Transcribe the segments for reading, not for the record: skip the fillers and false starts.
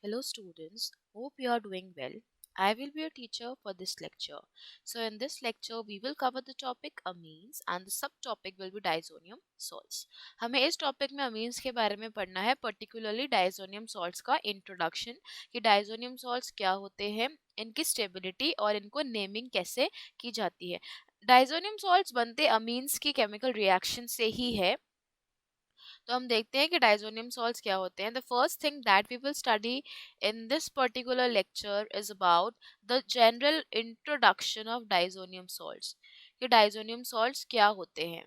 Hello students, hope you are doing well. I will be your teacher for this lecture. So in this lecture we will cover the topic amines and the subtopic will be diazonium salts. हमें इस topic में amines के बारे में पढ़ना है, particularly diazonium salts का introduction कि diazonium salts क्या होते हैं, इनकी stability और इनको naming कैसे की जाती है. Diazonium salts बनते amines की chemical reaction से ही है. तो हम देखते हैं कि डाइजोनियम सॉल्ट्स क्या होते हैं. The first thing that we will study in this particular lecture is about the general introduction of diazonium salts कि डाइजोनियम सॉल्ट्स क्या होते हैं.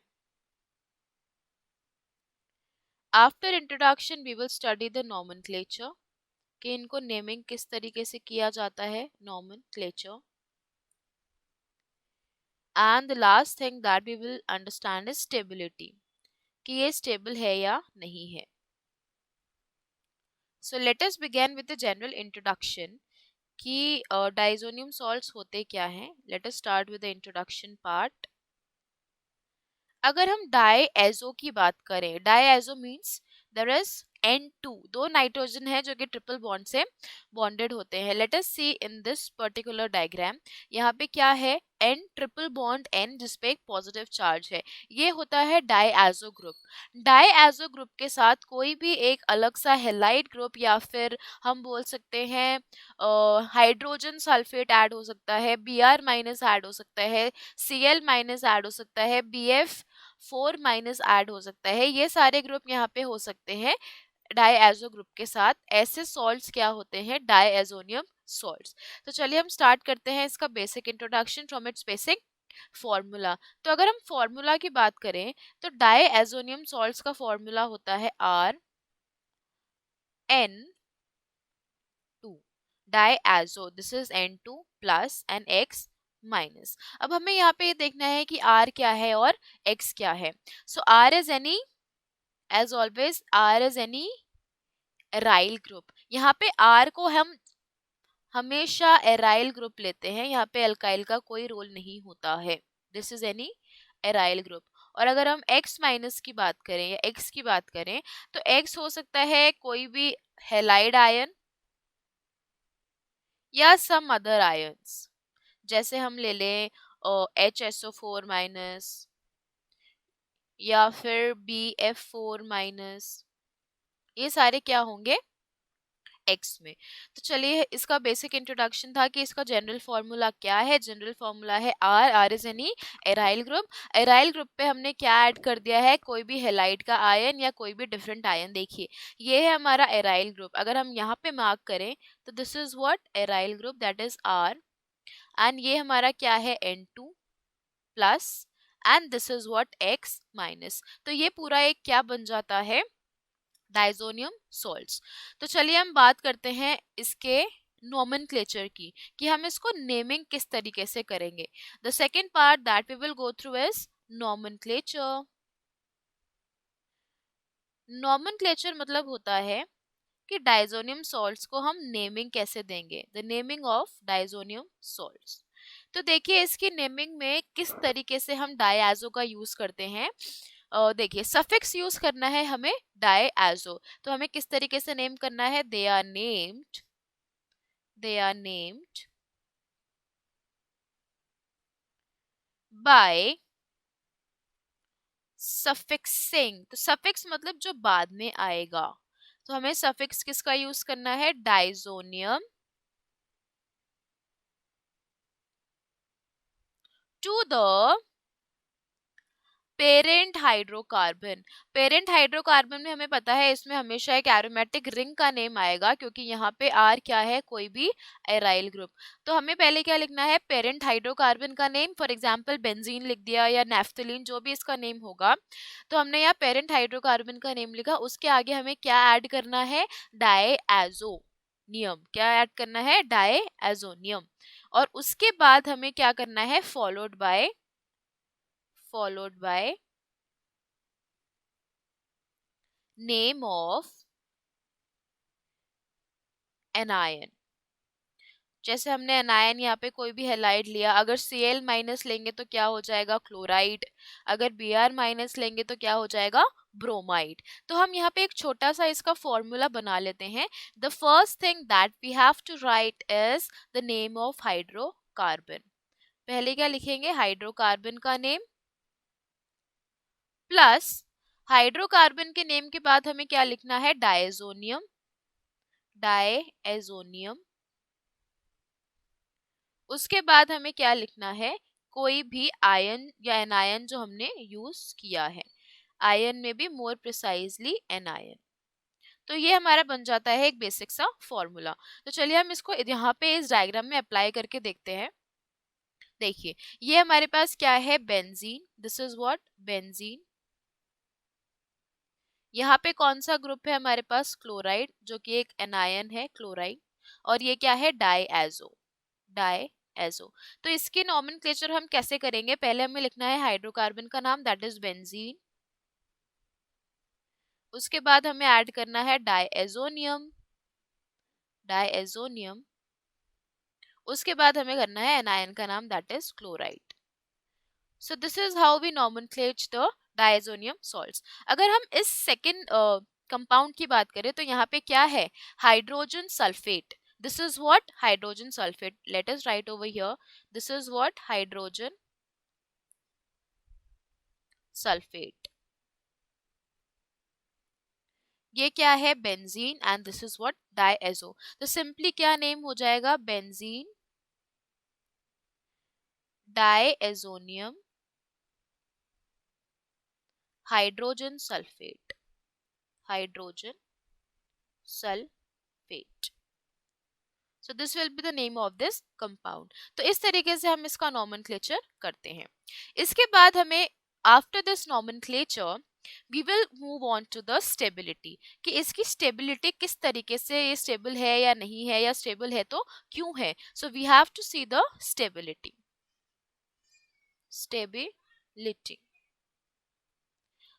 After introduction we will study the nomenclature कि इनको नेमिंग किस तरीके से किया जाता है, nomenclature. And the last thing that we will understand is stability कि ये स्टेबल है या नहीं है. So let us begin with the general introduction कि डाइजोनियम सॉल्ट्स होते क्या हैं. Let us start with the introduction part. अगर हम डाईएजो की बात करें, डाईएजो मींस देयर इज N2, दो नाइट्रोजन है जो कि ट्रिपल बॉन्ड से बॉन्डेड होते हैं. Let us see in this particular diagram. यहाँ पे क्या है, N ट्रिपल बॉन्ड N जिसपे एक पॉजिटिव चार्ज है. ये होता है डाईएजो ग्रुप. डाईएजो ग्रुप के साथ कोई भी एक अलग सा हेलाइड ग्रुप या फिर हम बोल सकते हैं हाइड्रोजन सल्फेट ऐड हो सकता है, Br माइनस ऐड हो सकता है, Cl माइनस ऐड हो सकता है, BF4 माइनस ऐड हो सकता है. ये सारे ग्रुप यहाँ पे हो सकते हैं डाईएजो ग्रुप के साथ. ऐसे सॉल्ट्स क्या होते हैं, डाईएजोनियम सॉल्ट्स. तो चलिए हम स्टार्ट करते हैं इसका basic introduction from its basic formula. तो अगर हम फॉर्मूला की बात करें तो डाईएजोनियम सॉल्ट्स का फॉर्मूला होता है RN2 diazo. This is N2 plus and X minus. अब हमें यहाँ पे ये देखना है कि R क्या है और X क्या है. So R is any, as always R is any aryl group. यहाँ पे R को हम हमेशा एराइल ग्रुप लेते हैं, यहाँ पे अल्काइल का कोई रोल नहीं होता है. This is any aryl group. और अगर हम X माइनस की बात करें या X की बात करें तो X हो सकता है कोई भी हेलाइड आयन या सम अदर आयन्स. जैसे हम ले लें HSO4 माइनस या फिर BF4 माइनस. ये सारे क्या होंगे, एक्स में. तो चलिए इसका बेसिक इंट्रोडक्शन था कि इसका जनरल फॉर्मूला क्या है. जनरल फॉर्मूला है R is any aryl group. Aryl group पे हमने क्या ऐड कर दिया है, कोई भी हेलाइड का आयन या कोई भी डिफरेंट आयन. देखिए ये है हमारा एराइल ग्रुप. अगर हम यहाँ पे मार्क करें तो this is what aryl group, that is R. And ये हमारा क्या है, N2 plus and this is what X minus. तो ये पूरा एक क्या बन जाता है, डाइजोनियम सॉल्ट्स. तो चलिए हम बात करते हैं इसके नोमेनक्लेचर की कि हम इसको नेमिंग किस तरीके से करेंगे. The second part that we will go through is nomenclature. Nomenclature मतलब होता है कि डाइजोनियम सॉल्ट्स को हम नेमिंग कैसे देंगे, the naming of diazonium salts. तो देखिए इसकी नेमिंग में किस तरीके से हम डाईएजो का यूज करते हैं. देखिए सफिक्स यूज करना है हमें डाईएजो. तो हमें किस तरीके से नेम करना है, दे आर नेम्ड बाय सफिक्सिंग. तो सफिक्स मतलब जो बाद में आएगा. तो हमें सफिक्स किसका यूज करना है, diazonium to the parent hydrocarbon. Parent hydrocarbon में हमें पता है इसमें हमेशा एक एरोमेटिक रिंग का नेम आएगा क्योंकि यहाँ पे आर क्या है, कोई भी एराइल ग्रुप. तो हमें पहले क्या लिखना है, पेरेंट हाइड्रोकार्बन का नेम. फॉर एग्जांपल बेंजीन लिख दिया या नेफ्थलीन, जो भी इसका नेम होगा. तो हमने यहाँ पेरेंट हाइड्रोकार्बन का नेम लिखा. उसके आगे हमें क्या ऐड करना है, डाईएजोनियम. क्या ऐड करना है, डाईएजोनियम. और उसके बाद हमें क्या करना है, followed by name of anion. जैसे हमने एनायन यहाँ पे कोई भी हेलाइड लिया, अगर Cl माइनस लेंगे तो क्या हो जाएगा, क्लोराइड. अगर Br माइनस लेंगे तो क्या हो जाएगा, ब्रोमाइड। तो हम यहाँ पे एक छोटा सा इसका फॉर्मूला बना लेते हैं। The first thing that we have to write is the name of hydrocarbon. पहले क्या लिखेंगे? हाइड्रोकार्बन का नेम प्लस हाइड्रोकार्बन के नेम के बाद हमें क्या लिखना है? Diazonium, diazonium. उसके बाद हमें क्या लिखना है? कोई भी आयन या एनायन जो हमने यूज किया है, आयन में भी मोर प्रिसाइजली एनायन। तो ये हमारा बन जाता है एक बेसिक सा फॉर्मूला। तो चलिए हम इसको यहाँ पे इस डायग्राम में अप्लाई करके देखते हैं। देखिए ये हमारे पास क्या है? Benzene. This is what? Benzene. यहाँ पे कौन सा ग्रुप है हमारे पास? क्लोराइड, जो कि एक एनायन है, क्लोराइड। और ये क्या है? डायएजो, डायएजो। तो इसके नॉमेनक्लेचर हम कैसे करेंगे? पहले हमें लिखना है हाइड्रोकार्बन का नाम, दैट इज बेंजीन। उसके बाद हमें ऐड करना है डायएजोनियम, डायएजोनियम। उसके बाद हमें करना है एनायन का नाम, that is chloride. So this is how we nomenclate the diazonium salts. अगर हम इस सेकेंड कंपाउंड की बात करें तो यहाँ पे क्या है? Hydrogen sulphate. This is what? Hydrogen sulphate. Let us write over here, this is what? Hydrogen sulphate. ये क्या है? Benzene. And this is what? Diazo. तो सिंपली क्या नेम हो जाएगा? Benzene diazonium hydrogen sulphate, hydrogen sulphate. So this will be the name of this compound. तो इस तरीके से हम इसका नॉमेनक्लेचर करते हैं। इसके बाद हमें after this nomenclature we will move on to the stability, कि इसकी स्टेबिलिटी किस तरीके से, ये स्टेबल है या नहीं है, या स्टेबल है तो क्यों है। So we have to see the stability, stability.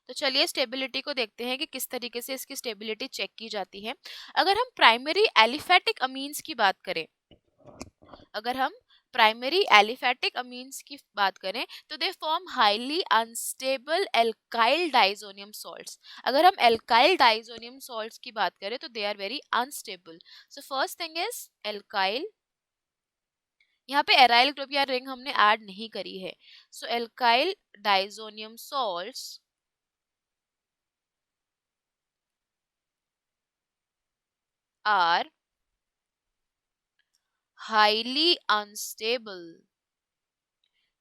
तो चलिए स्टेबिलिटी को देखते हैं कि किस तरीके से इसकी स्टेबिलिटी चेक की जाती है। अगर हम प्राइमरी एलिफेटिक अमीन्स की बात करें, अगर हम प्राइमरी एलिफेटिक अमीन्स की बात करें तो they form highly unstable alkyl diazonium salts. अगर हम एल्काइल डाइजोनियम सॉल्ट्स की बात करें तो they are very unstable. So first thing is alkyl. यहाँ पे एराइल ग्रुप या रिंग हमने ऐड नहीं करी है। So alkyl diazonium salts are highly unstable.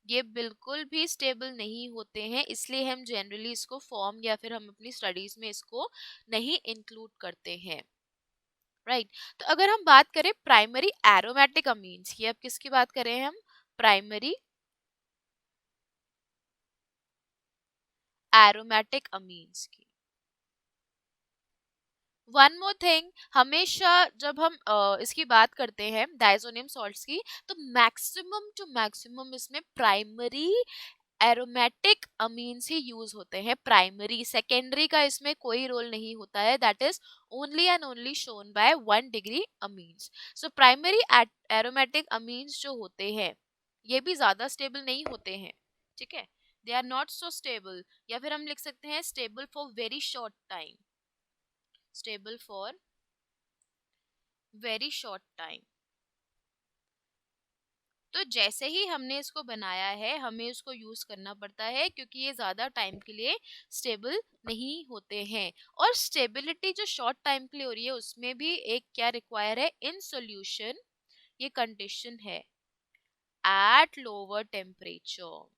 ये बिल्कुल भी स्टेबल नहीं होते हैं, इसलिए हम जनरली इसको फॉर्म या फिर हम अपनी स्टडीज में इसको नहीं इंक्लूड करते हैं, राइट। तो अगर हम बात करें प्राइमरी एरोमेटिक अमीन्स की, अब किसकी बात करें हम? प्राइमरी एरोमेटिक अमीन्स की। वन मोर थिंग, हमेशा जब हम इसकी बात करते हैं डायजोनियम सॉल्ट्स की, तो मैक्सिमम टू मैक्सिमम इसमें प्राइमरी एरोमेटिक अमीन्स ही यूज होते हैं। प्राइमरी सेकेंडरी का इसमें कोई रोल नहीं होता है, that is only and only shown by 1 degree amines. So primary aromatic amines जो होते हैं ये भी ज्यादा स्टेबल नहीं होते हैं, ठीक है। They are not so stable, या फिर हम लिख सकते हैं stable for very short time, stable for very short time. तो जैसे ही हमने इसको बनाया है हमें इसको यूज करना पड़ता है, क्योंकि ये ज्यादा टाइम के लिए स्टेबल नहीं होते हैं। और स्टेबिलिटी जो शॉर्ट टाइम के लिए हो रही है उसमें भी एक क्या रिक्वायर है? इन सॉल्यूशन, ये कंडीशन है at lower temperature,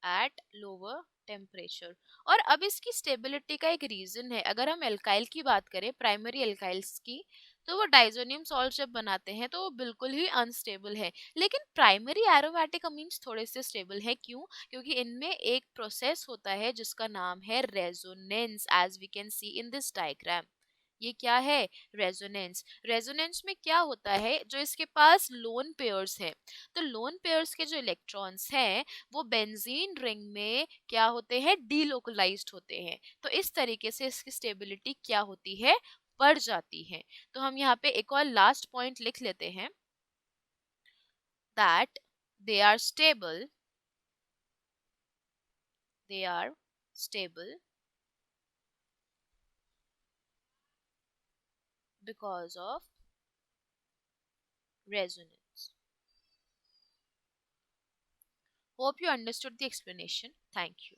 at lower temperature. और अब इसकी स्टेबिलिटी का एक रीजन है। अगर हम एल्काइल की बात करें, प्राइमरी एल्काइल्स की, तो वो डाइजोनियम सॉल्ट जब बनाते हैं तो वो बिल्कुल ही अनस्टेबल है। लेकिन प्राइमरी एरोमेटिक अमीन्स थोड़े से स्टेबल है। क्यों? क्योंकि इनमें एक प्रोसेस होता है जिसका नाम है resonance, as we can see in this diagram. ये क्या है? रेजोनेंस। रेजोनेंस में क्या होता है? जो इसके पास लोन पेयर्स है, तो लोन पेयर्स के जो इलेक्ट्रॉन्स हैं वो बेंजीन रिंग में क्या होते हैं? डीलोकलाइज्ड होते हैं। तो इस तरीके से इसकी स्टेबिलिटी क्या होती है? बढ़ जाती है। तो हम यहाँ पे एक और लास्ट पॉइंट लिख लेते हैं, that they are stable, they are stable because of resonance. Hope you understood the explanation. Thank you.